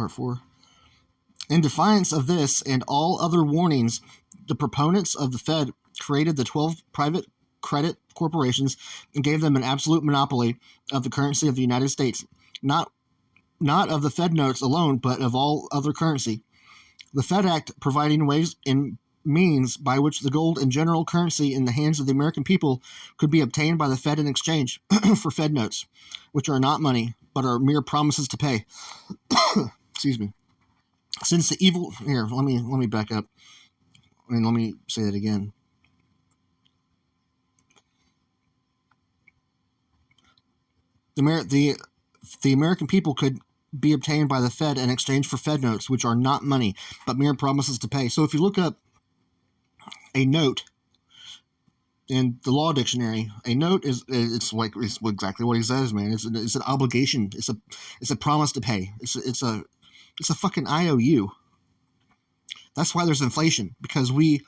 Part 4. In defiance of this and all other warnings, the proponents of the Fed created the 12 private credit corporations and gave them an absolute monopoly of the currency of the United States, not of the Fed notes alone, but of all other currency. The Fed Act providing ways and means by which the gold and general currency in the hands of the American people could be obtained by the Fed in exchange for Fed notes, which are not money, but are mere promises to pay. Excuse me. Since the evil... Here, let me back up. Let me say that again. The American people could be obtained by the Fed in exchange for Fed notes, which are not money, but mere promises to pay. So if you look up a note in the law dictionary, a note it's exactly what he says, man. It's an obligation. It's a promise to pay. It's a fucking IOU. That's why there's inflation, because a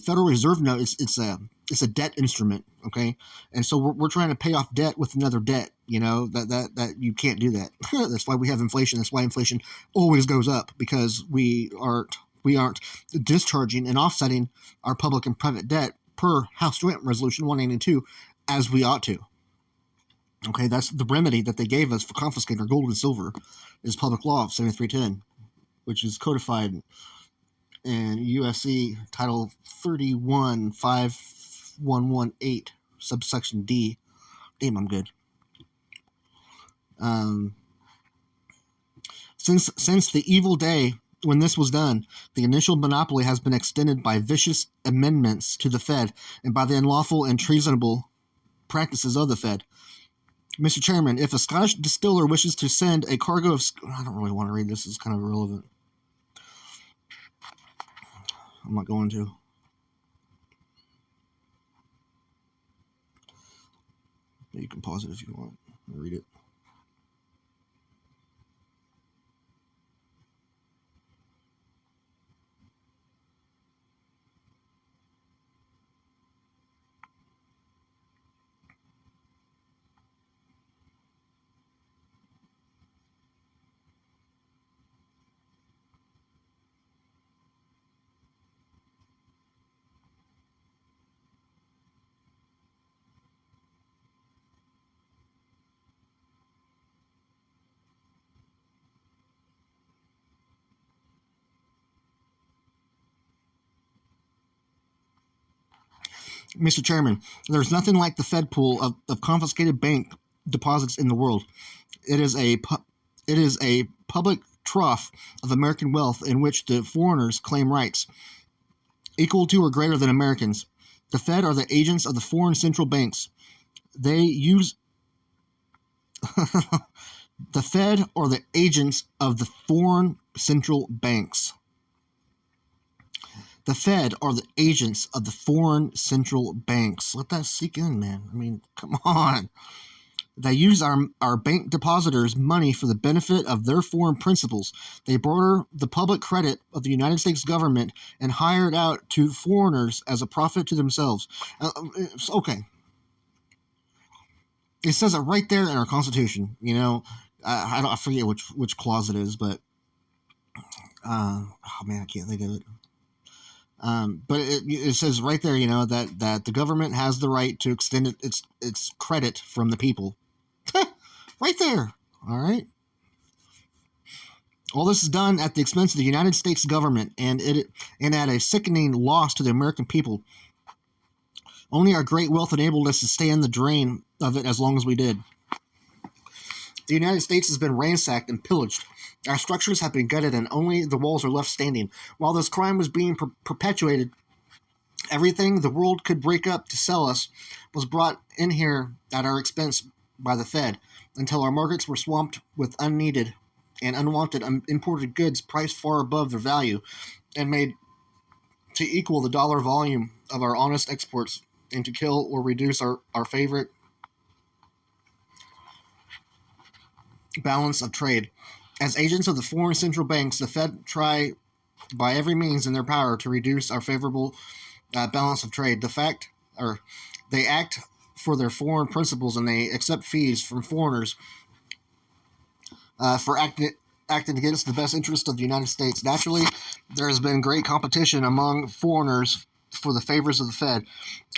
Federal Reserve note it's a debt instrument, okay? And so we're trying to pay off debt with another debt, that you can't do that. That's why we have inflation. That's why inflation always goes up, because we aren't discharging and offsetting our public and private debt per House Joint Resolution 182 as we ought to. Okay, that's the remedy that they gave us for confiscating our gold and silver is Public Law 7310, which is codified in USC Title 31 5118 subsection D. Damn, I'm good. Since the evil day when this was done, the initial monopoly has been extended by vicious amendments to the Fed and by the unlawful and treasonable practices of the Fed. Mr. Chairman, if a Scottish distiller wishes to send a cargo of... I don't really want to read this. It's kind of irrelevant. I'm not going to. You can pause it if you want. Read it. Mr. Chairman, there's nothing like the Fed pool of confiscated bank deposits in the world. It is a public trough of American wealth in which the foreigners claim rights equal to or greater than Americans. The Fed are the agents of the foreign central banks. They use the Fed are the agents of the foreign central banks. The Fed are the agents of the foreign central banks. Let that sink in, man. I mean, come on. They use our bank depositors' money for the benefit of their foreign principals. They borrow the public credit of the United States government and hire it out to foreigners as a profit to themselves. Okay. It says it right there in our Constitution. I forget which clause it is, but oh man, I can't think of it. But it says right there, that the government has the right to extend its credit from the people. Right there. All right. All this is done at the expense of the United States government and at a sickening loss to the American people. Only our great wealth enabled us to stand the drain of it as long as we did. The United States has been ransacked and pillaged. Our structures have been gutted and only the walls are left standing. While this crime was being perpetuated, everything the world could break up to sell us was brought in here at our expense by the Fed until our markets were swamped with unneeded and unwanted imported goods priced far above their value and made to equal the dollar volume of our honest exports and to kill or reduce our favorite balance of trade. As agents of the foreign central banks, the Fed try by every means in their power to reduce our favorable balance of trade. They act for their foreign principles and they accept fees from foreigners for acting against the best interest of the United States. Naturally, there has been great competition among foreigners for the favors of the Fed.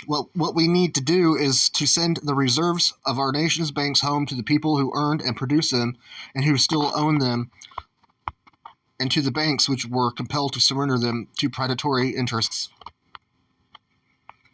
What we need to do is to send the reserves of our nation's banks home to the people who earned and produced them and who still own them, and to the banks which were compelled to surrender them to predatory interests.